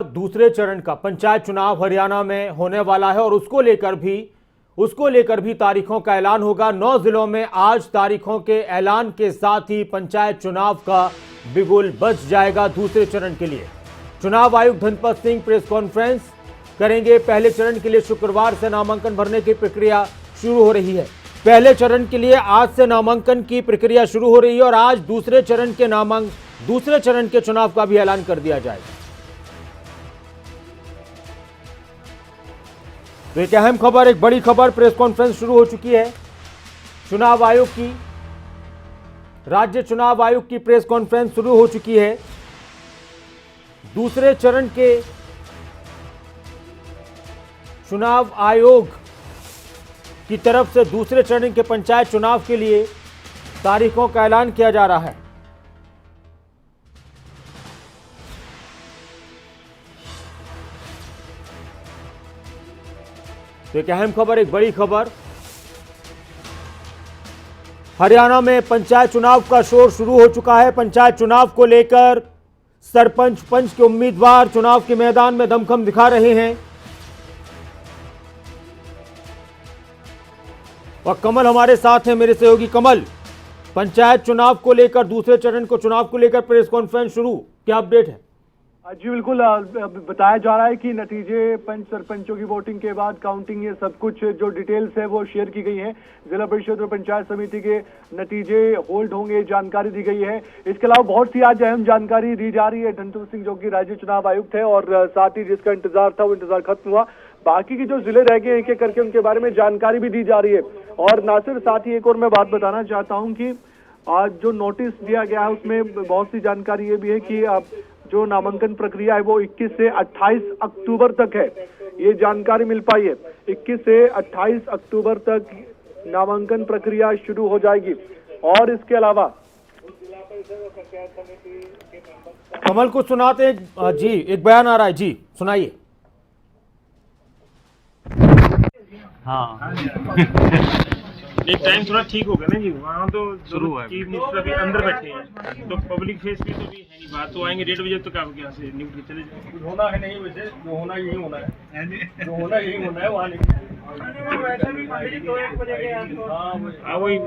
दूसरे चरण का पंचायत चुनाव हरियाणा में होने वाला है और उसको लेकर भी तारीखों का ऐलान होगा। 9 जिलों में आज तारीखों के ऐलान के साथ ही पंचायत चुनाव का बिगुल बज जाएगा। दूसरे चरण के लिए चुनाव आयुक्त धनपत सिंह प्रेस कॉन्फ्रेंस करेंगे। पहले चरण के लिए शुक्रवार से नामांकन भरने की प्रक्रिया शुरू हो रही है। पहले चरण के लिए आज से नामांकन की प्रक्रिया शुरू हो रही है और आज दूसरे चरण के चुनाव का भी ऐलान कर दिया जाएगा। तो एक अहम खबर, एक बड़ी खबर, प्रेस कॉन्फ्रेंस शुरू हो चुकी है। चुनाव आयोग की, राज्य चुनाव आयोग की प्रेस कॉन्फ्रेंस शुरू हो चुकी है। दूसरे चरण के चुनाव आयोग की तरफ से दूसरे चरण के पंचायत चुनाव के लिए तारीखों का ऐलान किया जा रहा है। तो एक अहम खबर, एक बड़ी खबर, हरियाणा में पंचायत चुनाव का शोर शुरू हो चुका है। पंचायत चुनाव को लेकर सरपंच, पंच के उम्मीदवार चुनाव के मैदान में दमखम दिखा रहे हैं और कमल हमारे साथ हैं, मेरे सहयोगी कमल। पंचायत चुनाव को लेकर, दूसरे चरण को चुनाव को लेकर प्रेस कॉन्फ्रेंस शुरू, क्या अपडेट है? जी बिल्कुल, बताया जा रहा है कि नतीजे पंच सरपंचों की वोटिंग के बाद काउंटिंग, ये सब कुछ जो डिटेल्स है वो शेयर की गई है। जिला परिषद और पंचायत समिति के नतीजे होल्ड होंगे, जानकारी दी गई है। इसके अलावा बहुत सी आज अहम जानकारी दी जा रही है। धनपत सिंह जो कि राज्य चुनाव आयुक्त है और साथ ही जिसका इंतजार था वो इंतजार खत्म हुआ। बाकी के जो जिले रह गए एक एक करके उनके बारे में जानकारी भी दी जा रही है। और नासिर, साथ ही एक और मैं बात बताना चाहता हूँ कि आज जो नोटिस दिया गया है उसमें बहुत सी जानकारी ये भी है कि जो नामांकन प्रक्रिया है वो 21 से 28 अक्टूबर तक है। ये जानकारी मिल पाई है। 21 से 28 अक्टूबर तक नामांकन प्रक्रिया शुरू हो जाएगी। और इसके अलावा कमल को सुनाते हैं जी, एक बयान आ रहा है जी, सुनाइए। हाँ एक टाइम थोड़ा ठीक हो गया ना जी, वहाँ तो चीफ मिनिस्टर अभी अंदर बैठे हैं तो पब्लिक फेस पे तो भी है नहीं बात, तो आएंगे 1:30 बजे तक। आप यहाँ से न्यूज के चले जाए, होना है नहीं, वैसे जो होना यही होना है, जो होना यही होना है, वहाँ नहीं। हाँ वही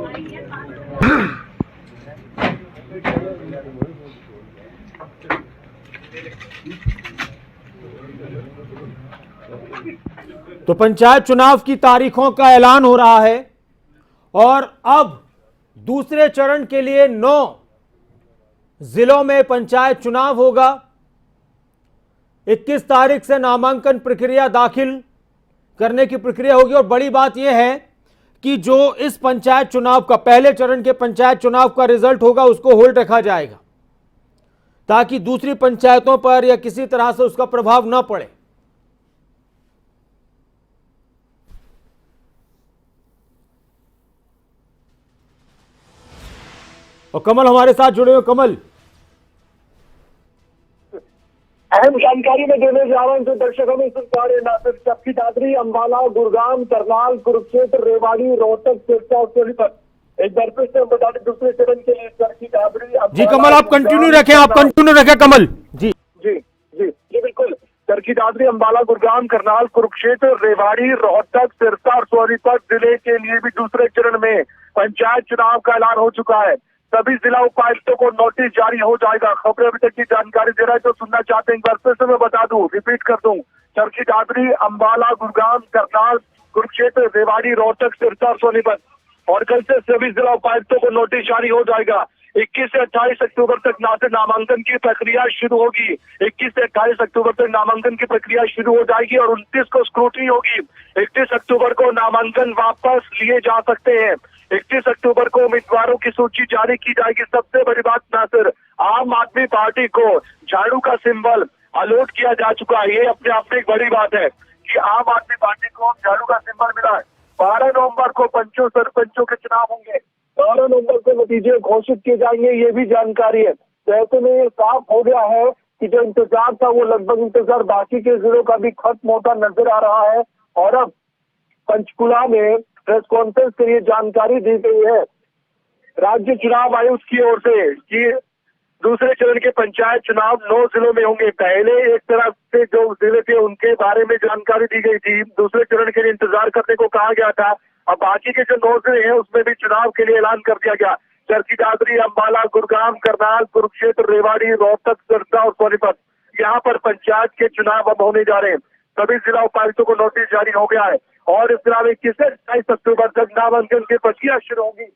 तो पंचायत चुनाव की तारीखों का ऐलान हो रहा है और अब दूसरे चरण के लिए 9 जिलों में पंचायत चुनाव होगा। 21 तारीख से नामांकन प्रक्रिया दाखिल करने की प्रक्रिया होगी और बड़ी बात यह है कि जो इस पंचायत चुनाव का, पहले चरण के पंचायत चुनाव का रिजल्ट होगा उसको होल्ड रखा जाएगा ताकि दूसरी पंचायतों पर या किसी तरह से उसका प्रभाव न पड़े। और कमल हमारे साथ जुड़े हुए। कमल, अहम जानकारी में देने जा रहा हूं तो दर्शकों में सुन पा रहे नासिर, चपकी दादरी, अंबाला, गुड़गांव, करनाल, कुरुक्षेत्र, रेवाड़ी, रोहतक, सिरसा और सोनीपत। एक बार फिर से बता दें दूसरे चरण के लिए चपकी दादरी जी कमल आप कंटिन्यू रखें, कमल जी जी जी जी बिल्कुल। चरखी दादरी, अंबाला, गुड़गांव, करनाल, कुरुक्षेत्र, रेवाड़ी, रोहतक, सिरसा और सोनीपत जिले के लिए भी दूसरे चरण में पंचायत चुनाव का ऐलान हो चुका है। सभी जिला उपायुक्तों को नोटिस जारी हो जाएगा। खबरें अभी तक की जानकारी दे रहा है, जो सुनना चाहते हैं एक बार फिर से मैं बता दूं, रिपीट कर दूं। चरखी दादरी, अंबाला, गुड़गांव, करनाल, कुरुक्षेत्र, रेवाड़ी, रोहतक, सिरसा और सोनीपत। और कल से सभी जिला उपायुक्तों को नोटिस जारी हो जाएगा। 21 से 28 अक्टूबर तक नामांकन की प्रक्रिया शुरू होगी। 21 से 28 अक्टूबर तक नामांकन की प्रक्रिया शुरू हो जाएगी और 29 को स्क्रूटनी होगी। 31 अक्टूबर को नामांकन वापस लिए जा सकते हैं। 31 अक्टूबर को उम्मीदवारों की सूची जारी की जाएगी। सबसे बड़ी बात नासिर, आम आदमी पार्टी को झाड़ू का सिंबल अलॉट किया जा चुका है। ये अपने आप में एक बड़ी बात है कि आम आदमी पार्टी को झाड़ू का सिंबल मिला है। 12 नवंबर को पंचों सरपंचों के चुनाव होंगे। 12 नवंबर को नतीजे घोषित किए जाएंगे, ये भी जानकारी है। तो ऐसे में ये साफ हो गया है कि जो इंतजार था वो लगभग इंतजार बाकी के जिलों का भी खत्म होता नजर आ रहा है। और अब पंचकुला में प्रेस कॉन्फ्रेंस के लिए जानकारी दी गई है राज्य चुनाव आयोग की ओर से कि दूसरे चरण के पंचायत चुनाव 9 जिलों में होंगे। पहले एक तरफ से जो जिले थे उनके बारे में जानकारी दी गई थी, दूसरे चरण के लिए इंतजार करने को कहा गया था। अब बाकी के जो 9 जिले हैं उसमें भी चुनाव के लिए ऐलान कर दिया गया। चरखी दादरी, अंबाला, गुरुग्राम, करनाल, कुरुक्षेत्र, रेवाड़ी, रोहतक, सिरसा और सोनीपत, यहाँ पर पंचायत के चुनाव अब होने जा रहे हैं। सभी जिला उपायुक्तों को नोटिस जारी हो गया है और इस चुनाव 21 से 28 अक्टूबर तक नामांकन की प्रक्रिया शुरू होगी।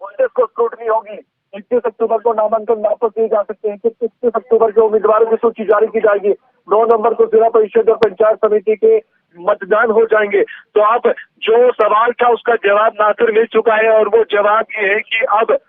29 को स्क्रूटनी होगी। 21 अक्टूबर को नामांकन वापस लिए जा सकते हैं। 21 अक्टूबर को उम्मीदवारों की सूची जारी की जाएगी। 9 नवंबर को जिला परिषद और पंचायत समिति के मतदान हो जाएंगे। तो अब जो सवाल था उसका जवाब नासिर मिल चुका है और वो जवाब ये है कि अब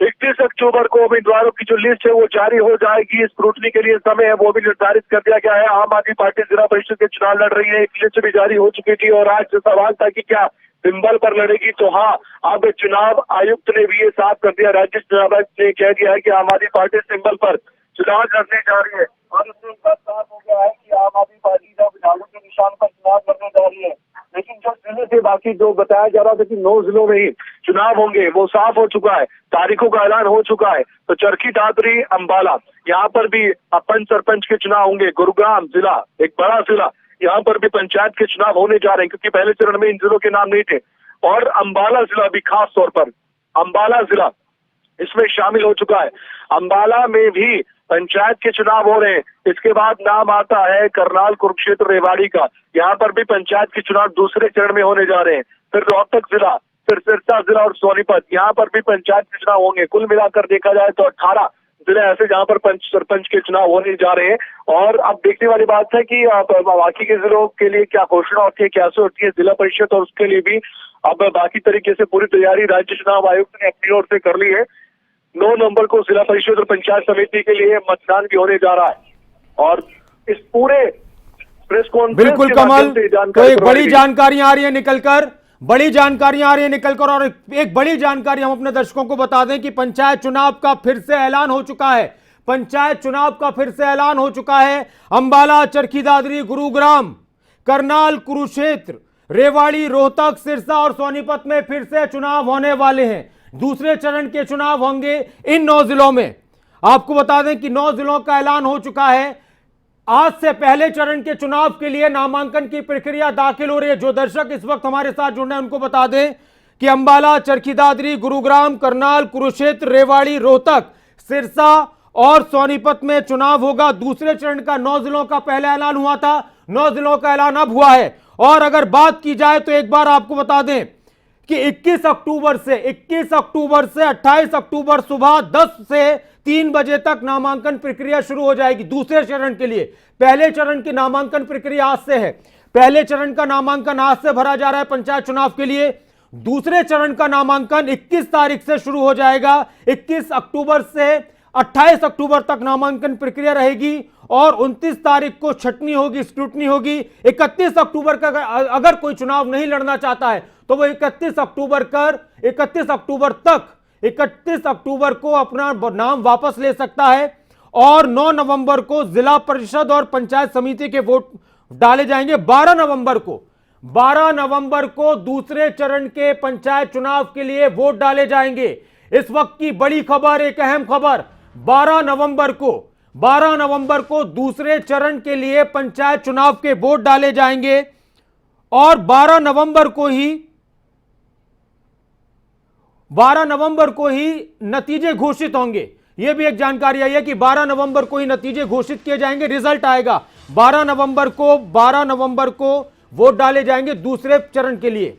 31 अक्टूबर को उम्मीदवारों की जो लिस्ट है वो जारी हो जाएगी। स्क्रूटनी के लिए समय है वो भी निर्धारित कर दिया गया है। आम आदमी पार्टी जिला परिषद के चुनाव लड़ रही है, एक लिस्ट भी जारी हो चुकी थी और आज जो सवाल था कि क्या सिंबल पर लड़ेगी, तो हाँ, अब चुनाव आयुक्त ने भी ये साफ कर दिया। राज्य चुनाव आयुक्त ने कह दिया है कि आम आदमी पार्टी सिंबल पर चुनाव लड़ने जा रही है और इससे एक बात साफ हो गया है कि आम आदमी पार्टी जब झाड़ू के निशान पर चुनाव लड़ने जा रही है। लेकिन जो जिले से बाकी जो बताया जा रहा था कि 9 जिलों में ही चुनाव होंगे वो साफ हो चुका है, तारीखों का ऐलान हो चुका है। तो चरखी दादरी, अंबाला, यहाँ पर भी पंच सरपंच के चुनाव होंगे। गुरुग्राम जिला एक बड़ा जिला, यहाँ पर भी पंचायत के चुनाव होने जा रहे हैं क्योंकि पहले चरण में इन जिलों के नाम नहीं थे। और अंबाला जिला भी खास तौर पर, अंबाला जिला इसमें शामिल हो चुका है। अंबाला में भी पंचायत के चुनाव हो रहे हैं। इसके बाद नाम आता है करनाल, कुरुक्षेत्र, रेवाड़ी का, यहाँ पर भी पंचायत के चुनाव दूसरे चरण में होने जा रहे हैं। फिर रोहतक जिला, फिर सिरसा जिला और सोनीपत, यहाँ पर भी पंचायत के चुनाव होंगे। कुल मिलाकर देखा जाए तो 18 जिले ऐसे जहाँ पर पंच सरपंच के चुनाव होने जा रहे हैं। और अब देखने वाली बात है कि बाकी के जिलों के लिए क्या घोषणा होती है, कैसे होती है जिला परिषद, और उसके लिए भी अब बाकी तरीके से पूरी तैयारी राज्य चुनाव आयुक्त ने अपनी ओर से कर ली है। 9 नवंबर को जिला परिषद और पंचायत समिति के लिए मतदान भी होने जा रहा है और इस पूरे प्रेस कॉन्फ्रेंस बिल्कुल कमल, तो एक बड़ी जानकारियां आ रही है निकलकर, बड़ी जानकारियां आ रही है निकलकर। और एक बड़ी जानकारी हम अपने दर्शकों को बता दें कि पंचायत चुनाव का फिर से ऐलान हो चुका है। पंचायत चुनाव का फिर से ऐलान हो चुका है। अंबाला, चरखी दादरी, गुरुग्राम, करनाल, कुरुक्षेत्र, रेवाड़ी, रोहतक, सिरसा और सोनीपत में फिर से चुनाव होने वाले हैं। दूसरे चरण के चुनाव होंगे इन 9 जिलों में। आपको बता दें कि 9 जिलों का ऐलान हो चुका है। आज से पहले चरण के चुनाव के लिए नामांकन की प्रक्रिया दाखिल हो रही है। जो दर्शक इस वक्त हमारे साथ जुड़ रहे हैं उनको बता दें कि अंबाला, चरखी दादरी, गुरुग्राम, करनाल, कुरुक्षेत्र, रेवाड़ी, रोहतक, सिरसा और सोनीपत में चुनाव होगा। दूसरे चरण का 9 जिलों का पहले ऐलान हुआ था, 9 जिलों का ऐलान अब हुआ है। और अगर बात की जाए तो एक बार आपको बता दें कि 21 अक्टूबर से 28 अक्टूबर सुबह 10 से 3 बजे तक नामांकन प्रक्रिया शुरू हो जाएगी दूसरे चरण के लिए। पहले चरण की नामांकन प्रक्रिया आज से है। पहले चरण का नामांकन आज से भरा जा रहा है पंचायत चुनाव के लिए। दूसरे चरण का नामांकन 21 तारीख से शुरू हो जाएगा। 21 अक्टूबर से 28 अक्टूबर तक नामांकन प्रक्रिया रहेगी और 29 तारीख को छटनी होगी, स्क्रूटनी होगी। 31 अक्टूबर का अगर कोई चुनाव नहीं लड़ना चाहता है तो वो 31 अक्टूबर को अपना नाम वापस ले सकता है। और 9 नवंबर को जिला परिषद और पंचायत समिति के वोट डाले जाएंगे। 12 नवंबर को दूसरे चरण के पंचायत चुनाव के लिए वोट डाले जाएंगे। इस वक्त की बड़ी खबर, एक अहम खबर, 12 नवंबर को दूसरे चरण के लिए पंचायत चुनाव के वोट डाले जाएंगे और 12 नवंबर को ही नतीजे घोषित होंगे। यह भी एक जानकारी आई है कि 12 नवंबर को ही नतीजे घोषित किए जाएंगे, रिजल्ट आएगा। 12 नवंबर को वोट डाले जाएंगे दूसरे चरण के लिए।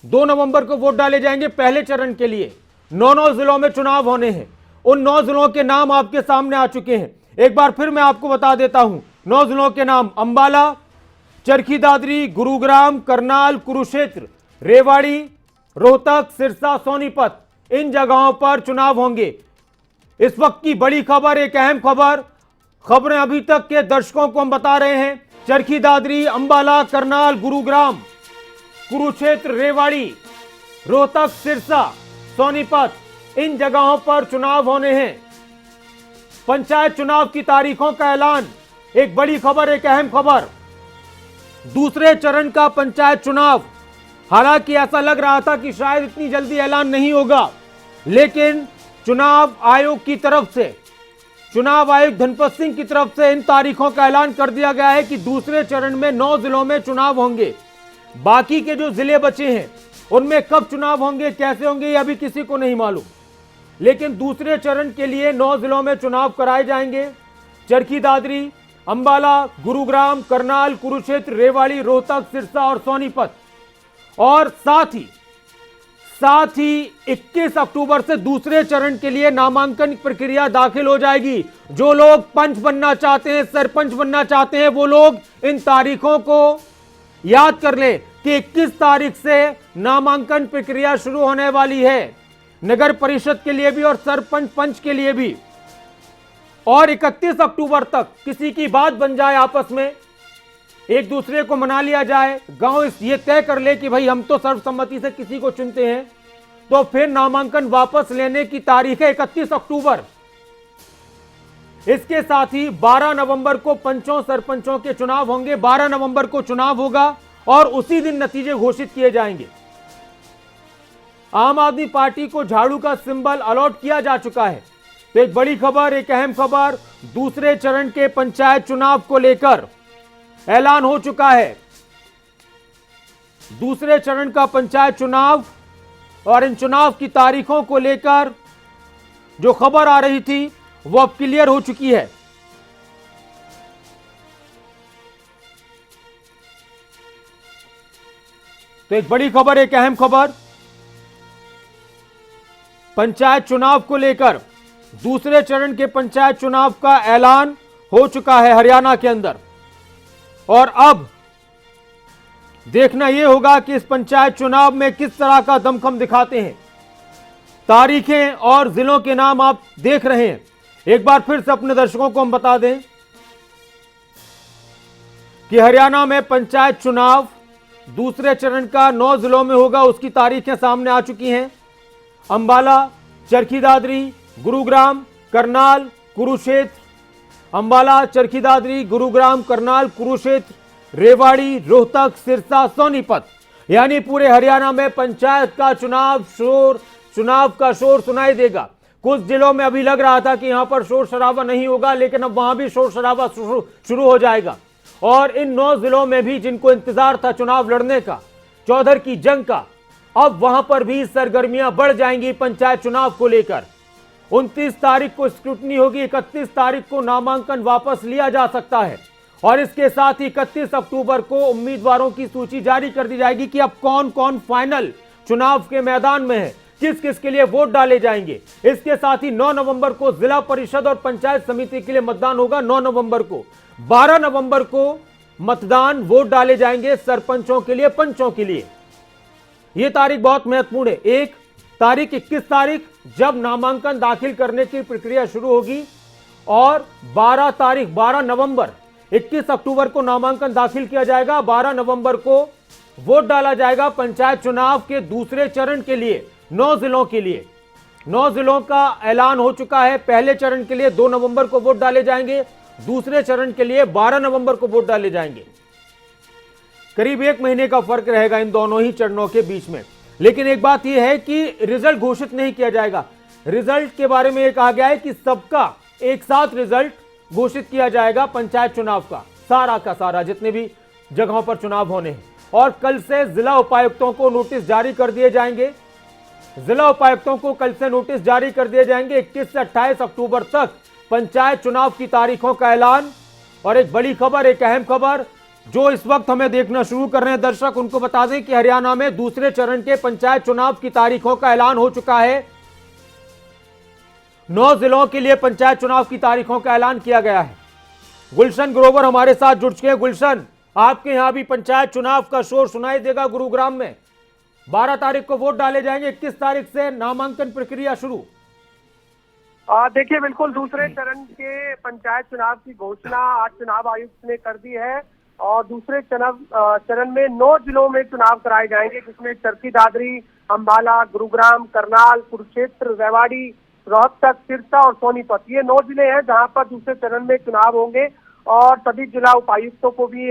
2 नवंबर को वोट डाले जाएंगे पहले चरण के लिए। 9 जिलों में चुनाव होने हैं। उन 9 जिलों के नाम आपके सामने आ चुके हैं। एक बार फिर मैं आपको बता देता हूं 9 जिलों के नाम: अंबाला, चरखी दादरी, गुरुग्राम, करनाल, कुरुक्षेत्र, रेवाड़ी, रोहतक, सिरसा, सोनीपत, इन जगहों पर चुनाव होंगे। इस वक्त की बड़ी खबर, एक अहम खबरें अभी तक के दर्शकों को हम बता रहे हैं। चरखी दादरी, अंबाला, करनाल, गुरुग्राम, कुरुक्षेत्र, रेवाड़ी, रोहतक, सिरसा, सोनीपत, इन जगहों पर चुनाव होने हैं। पंचायत चुनाव की तारीखों का ऐलान, एक बड़ी खबर, एक अहम खबर। दूसरे चरण का पंचायत चुनाव, हालांकि ऐसा लग रहा था कि शायद इतनी जल्दी ऐलान नहीं होगा, लेकिन चुनाव आयोग की तरफ से चुनाव आयुक्त धनपत सिंह की तरफ से इन तारीखों का ऐलान कर दिया गया है कि दूसरे चरण में 9 जिलों में चुनाव होंगे। बाकी के जो जिले बचे हैं उनमें कब चुनाव होंगे, कैसे होंगे, ये अभी किसी को नहीं मालूम। लेकिन दूसरे चरण के लिए 9 जिलों में चुनाव कराए जाएंगे। चरखी दादरी, अंबाला, गुरुग्राम, करनाल, कुरुक्षेत्र, रेवाड़ी, रोहतक, सिरसा और सोनीपत। और साथ ही 21 अक्टूबर से दूसरे चरण के लिए नामांकन प्रक्रिया दाखिल हो जाएगी। जो लोग पंच बनना चाहते हैं, सरपंच बनना चाहते हैं, वो लोग इन तारीखों को याद कर लें कि 21 तारीख से नामांकन प्रक्रिया शुरू होने वाली है, नगर परिषद के लिए भी और सरपंच पंच के लिए भी। और 31 अक्टूबर तक किसी की बात बन जाए, आपस में एक दूसरे को मना लिया जाए, गांव ये तय कर ले कि भाई हम तो सर्वसम्मति से किसी को चुनते हैं, तो फिर नामांकन वापस लेने की तारीख है 31 अक्टूबर। इसके साथ ही 12 नवंबर को पंचों सरपंचों के चुनाव होंगे। 12 नवंबर को चुनाव होगा और उसी दिन नतीजे घोषित किए जाएंगे। आम आदमी पार्टी को झाड़ू का सिंबल अलॉट किया जा चुका है। तो एक बड़ी खबर, एक अहम खबर, दूसरे चरण के पंचायत चुनाव को लेकर ऐलान हो चुका है। दूसरे चरण का पंचायत चुनाव और इन चुनाव की तारीखों को लेकर जो खबर आ रही थी वो अब क्लियर हो चुकी है। तो एक बड़ी खबर, एक अहम खबर, पंचायत चुनाव को लेकर दूसरे चरण के पंचायत चुनाव का ऐलान हो चुका है हरियाणा के अंदर। और अब देखना यह होगा कि इस पंचायत चुनाव में किस तरह का दमखम दिखाते हैं। तारीखें और जिलों के नाम आप देख रहे हैं। एक बार फिर से अपने दर्शकों को हम बता दें कि हरियाणा में पंचायत चुनाव दूसरे चरण का 9 जिलों में होगा। उसकी तारीखें सामने आ चुकी हैं। अंबाला, चरखी दादरी, गुरुग्राम, करनाल, कुरुक्षेत्र, अंबाला, चरखी दादरी, गुरुग्राम, करनाल, कुरुक्षेत्र, रेवाड़ी, रोहतक, सिरसा, सोनीपत, यानी पूरे हरियाणा में पंचायत का चुनाव का शोर सुनाई देगा। कुछ जिलों में अभी लग रहा था कि यहां पर शोर शराबा नहीं होगा, लेकिन अब वहां भी शोर शराबा शुरू हो जाएगा। और इन 9 जिलों में भी जिनको इंतजार था चुनाव लड़ने का, चौधर की जंग का, अब वहां पर भी सरगर्मियां बढ़ जाएंगी पंचायत चुनाव को लेकर। 29 तारीख को स्क्रूटनी होगी, 31 तारीख को नामांकन वापस लिया जा सकता है। और इसके साथ ही 31 अक्टूबर को उम्मीदवारों की सूची जारी कर दी जाएगी कि अब कौन कौन फाइनल चुनाव के मैदान में है, किस किस के लिए वोट डाले जाएंगे। इसके साथ ही 9 नवंबर को जिला परिषद और पंचायत समिति के लिए मतदान होगा। 9 नवंबर को, 12 नवंबर को मतदान, वोट डाले जाएंगे सरपंचों के लिए, पंचों के लिए। यह तारीख बहुत महत्वपूर्ण है। एक तारीख 21 तारीख जब नामांकन दाखिल करने की प्रक्रिया शुरू होगी, और 12 तारीख 12 नवंबर, 21 अक्टूबर को नामांकन दाखिल किया जाएगा। 12 नवंबर को वोट डाला जाएगा पंचायत चुनाव के दूसरे चरण के लिए 9 जिलों के लिए। 9 जिलों का ऐलान हो चुका है। पहले चरण के लिए 2 नवंबर को वोट डाले जाएंगे, दूसरे चरण के लिए 12 नवंबर को वोट डाले जाएंगे। करीब 1 महीने का फर्क रहेगा इन दोनों ही चरणों के बीच में। लेकिन एक बात यह है कि रिजल्ट घोषित नहीं किया जाएगा। रिजल्ट के बारे में यह कहा गया है कि सबका एक साथ रिजल्ट घोषित किया जाएगा पंचायत चुनाव का, सारा का सारा, जितने भी जगहों पर चुनाव होने हैं। और कल से जिला उपायुक्तों को नोटिस जारी कर दिए जाएंगे। जिला उपायुक्तों को कल से नोटिस जारी कर दिए जाएंगे। 21 से 28 अक्टूबर तक पंचायत चुनाव की तारीखों का ऐलान। और एक बड़ी खबर, एक अहम खबर जो इस वक्त हमें देखना शुरू कर रहे हैं दर्शक, उनको बता दें कि हरियाणा में दूसरे चरण के पंचायत चुनाव की तारीखों का ऐलान हो चुका है। 9 जिलों के लिए पंचायत चुनाव की तारीखों का ऐलान किया गया है। गुलशन ग्रोवर हमारे साथ जुड़ चुके हैं। गुलशन, आपके यहां भी पंचायत चुनाव का शोर सुनाई देगा। गुरुग्राम में 12 तारीख को वोट डाले जाएंगे, 21 तारीख से नामांकन प्रक्रिया शुरू। देखिए, बिल्कुल दूसरे चरण के पंचायत चुनाव की घोषणा आज चुनाव आयुक्त ने कर दी है। और दूसरे चरण में 9 जिलों में चुनाव कराए जाएंगे, जिसमें चरखी दादरी, अंबाला, गुरुग्राम, करनाल, कुरुक्षेत्र, रेवाड़ी, रोहतक, सिरसा और सोनीपत, ये 9 जिले हैं जहां पर दूसरे चरण में चुनाव होंगे। और सभी जिला उपायुक्तों को भी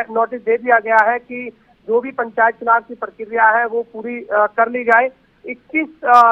नोटिस दे दिया गया है कि जो भी पंचायत चुनाव की प्रक्रिया है वो पूरी कर ली जाए। 21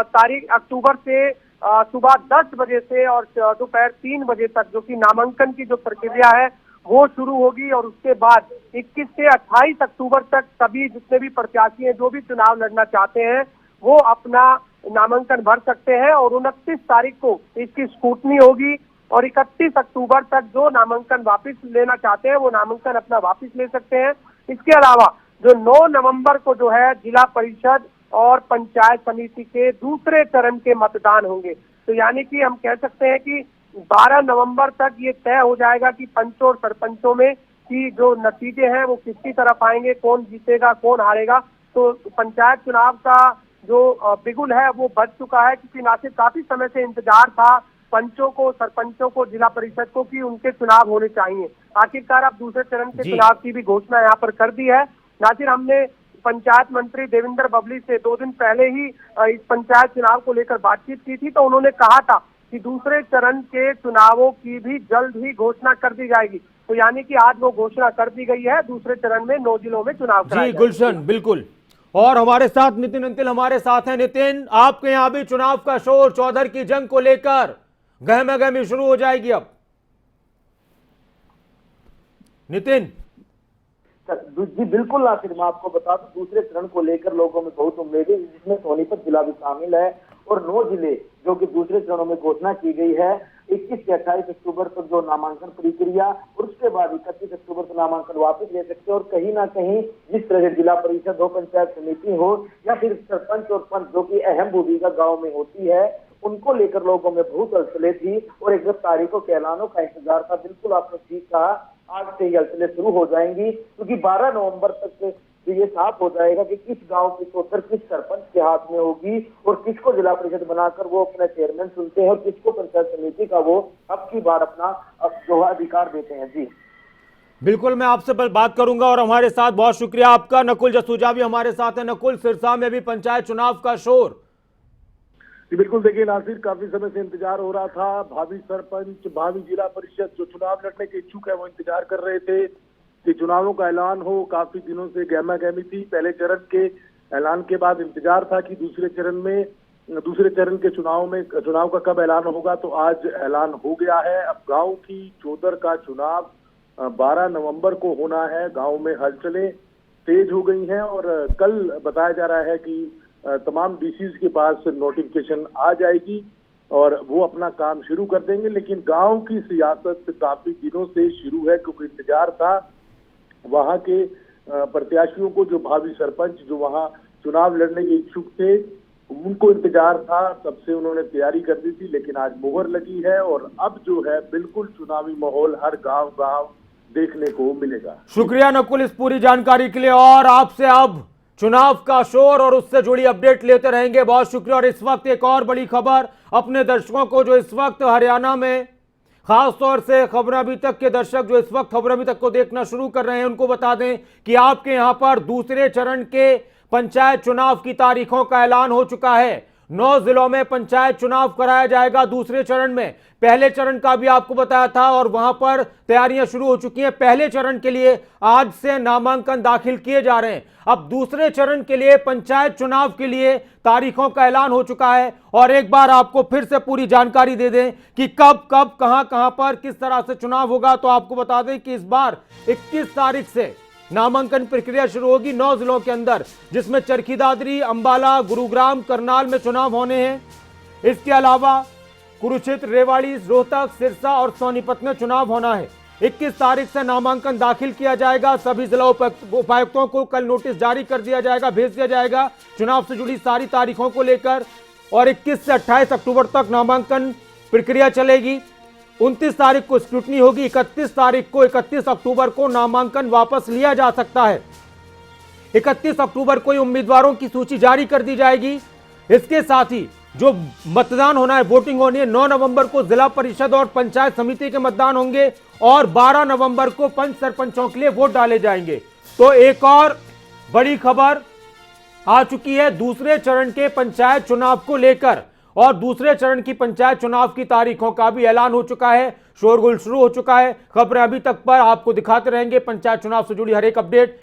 तारीख अक्टूबर से सुबह 10 बजे से और दोपहर 3 बजे तक जो कि नामांकन की जो प्रक्रिया है वो शुरू होगी। और उसके बाद 21 से 28 अक्टूबर तक सभी जितने भी प्रत्याशी हैं जो भी चुनाव लड़ना चाहते हैं वो अपना नामांकन भर सकते हैं। और 29 तारीख को इसकी स्क्रूटनी होगी और 31 अक्टूबर तक जो नामांकन वापस लेना चाहते हैं वो नामांकन अपना वापस ले सकते हैं। इसके अलावा जो 9 नवंबर को जो है जिला परिषद और पंचायत समिति के दूसरे चरण के मतदान होंगे। तो यानी कि हम कह सकते हैं कि 12 नवंबर तक ये तय हो जाएगा कि पंचों और सरपंचों में कि जो नतीजे हैं वो किसकी तरफ आएंगे, कौन जीतेगा कौन हारेगा। तो पंचायत चुनाव का जो बिगुल है वो बच चुका है, क्योंकि नासिर काफी समय से इंतजार था पंचों को, सरपंचों को, जिला परिषद को कि उनके चुनाव होने चाहिए। आखिरकार अब दूसरे चरण के चुनाव की भी घोषणा यहाँ पर कर दी है। नासिर, हमने पंचायत मंत्री देवेंद्र बबली से 2 दिन पहले ही इस पंचायत चुनाव को लेकर बातचीत की थी, तो उन्होंने कहा था कि दूसरे चरण के चुनावों की भी जल्द ही घोषणा कर दी जाएगी। तो यानी कि आज वो घोषणा कर दी गई है, दूसरे चरण में 9 जिलों में चुनाव कराए जी गुलशन, बिल्कुल। और हमारे साथ नितिन अंतिल हमारे साथ हैं। नितिन, आपके यहाँ भी चुनाव का शोर, चौधर की जंग को लेकर गहमा गहमी शुरू हो जाएगी अब। नितिन जी बिल्कुल नासिर, मैं आपको बता दूं दूसरे चरण को लेकर लोगों में बहुत उम्मीद है, जिसमें सोनीपत जिला भी शामिल है और 9 जिले जो कि दूसरे चरणों में घोषणा की गई है। 21 से 28 अक्टूबर तक जो नामांकन प्रक्रिया और उसके बाद 31 अक्टूबर से नामांकन वापस ले सकते हैं। और कहीं ना कहीं जिस तरह से जिला परिषद हो, पंचायत समिति हो या फिर सरपंच और पंच जो की अहम भूमिका गाँव में होती है, उनको लेकर लोगों में बहुत हलचले थी और 1 तारीखों के ऐलानों का इंतजार था। बिल्कुल आपने ठीक कहा, आज से ही हलचलें शुरू हो जाएंगी, क्योंकि 12 नवंबर तक ये साफ हो जाएगा कि किस गांव की चौधर किस सरपंच के हाथ में होगी और किसको जिला परिषद बनाकर वो अपना चेयरमैन चुनते हैं और किसको पंचायत समिति का वो अब की बार अपना जो अधिकार देते हैं। जी बिल्कुल, मैं आपसे बात करूंगा और हमारे साथ बहुत शुक्रिया आपका। नकुल जसूजा भी हमारे साथ है। नकुल, सिरसा में भी पंचायत चुनाव का शोर। बिल्कुल, देखिए नासिर, काफी समय से इंतजार हो रहा था। भावी सरपंच, भावी जिला परिषद जो चुनाव लड़ने के इच्छुक है वो इंतजार कर रहे थे कि चुनावों का ऐलान हो। काफी दिनों से गहमा गहमी थी। पहले चरण के ऐलान के बाद इंतजार था कि दूसरे चरण के चुनाव का कब ऐलान होगा। तो आज ऐलान हो गया है। अब गांव की चौधर का चुनाव 12 नवंबर को होना है। गांव में हलचलें तेज हो गई हैं और कल बताया जा रहा है कि तमाम डीसीज के पास नोटिफिकेशन आ जाएगी और वो अपना काम शुरू कर देंगे। लेकिन गांव की सियासत काफी दिनों से शुरू है, क्योंकि इंतजार था वहां के प्रत्याशियों को, जो भावी सरपंच जो वहां चुनाव लड़ने के इच्छुक थे, उनको इंतजार था। तब से उन्होंने तैयारी कर दी थी, लेकिन आज मोहर लगी है और अब जो है बिल्कुल चुनावी माहौल हर गांव देखने को मिलेगा। शुक्रिया नकुल इस पूरी जानकारी के लिए और आपसे अब चुनाव का शोर और उससे जुड़ी अपडेट लेते रहेंगे। बहुत शुक्रिया। और इस वक्त एक और बड़ी खबर अपने दर्शकों को जो इस वक्त हरियाणा में, खासतौर से खबर अभी तक के दर्शक जो इस वक्त खबर अभी तक को देखना शुरू कर रहे हैं, उनको बता दें कि आपके यहां पर दूसरे चरण के पंचायत चुनाव की तारीखों का ऐलान हो चुका है। 9 जिलों में पंचायत चुनाव कराया जाएगा दूसरे चरण में। पहले चरण का भी आपको बताया था और वहां पर तैयारियां शुरू हो चुकी हैं। पहले चरण के लिए आज से नामांकन दाखिल किए जा रहे हैं। अब दूसरे चरण के लिए पंचायत चुनाव के लिए तारीखों का ऐलान हो चुका है। और एक बार आपको फिर से पूरी जानकारी दे दें कि कब कहां पर किस तरह से चुनाव होगा। तो आपको बता दें कि इस बार 21 तारीख से नामांकन प्रक्रिया शुरू होगी 9 जिलों के अंदर, जिसमें चरखी दादरी, अंबाला, गुरुग्राम, करनाल में चुनाव होने हैं। इसके अलावा कुरुक्षेत्र, रेवाड़ी, रोहतक, सिरसा और सोनीपत में चुनाव होना है। 21 तारीख से नामांकन दाखिल किया जाएगा। सभी जिला उपायुक्तों को कल नोटिस जारी कर दिया जाएगा, भेज दिया जाएगा चुनाव से जुड़ी सारी तारीखों को लेकर। और 21 से 28 अक्टूबर तक नामांकन प्रक्रिया चलेगी। 29 तारीख को स्क्रूटनी होगी। 31 अक्टूबर को नामांकन वापस लिया जा सकता है। 31 अक्टूबर को उम्मीदवारों की सूची जारी कर दी जाएगी। इसके साथ ही जो मतदान होना है, वोटिंग होनी है, 9 नवंबर को जिला परिषद और पंचायत समिति के मतदान होंगे और 12 नवंबर को पंच सरपंचों के लिए वोट डाले जाएंगे। तो एक और बड़ी खबर आ चुकी है दूसरे चरण के पंचायत चुनाव को लेकर और दूसरे चरण की पंचायत चुनाव की तारीखों का भी ऐलान हो चुका है। शोरगुल शुरू हो चुका है। खबरें अभी तक पर आपको दिखाते रहेंगे। पंचायत चुनाव से जुड़ी हर एक अपडेट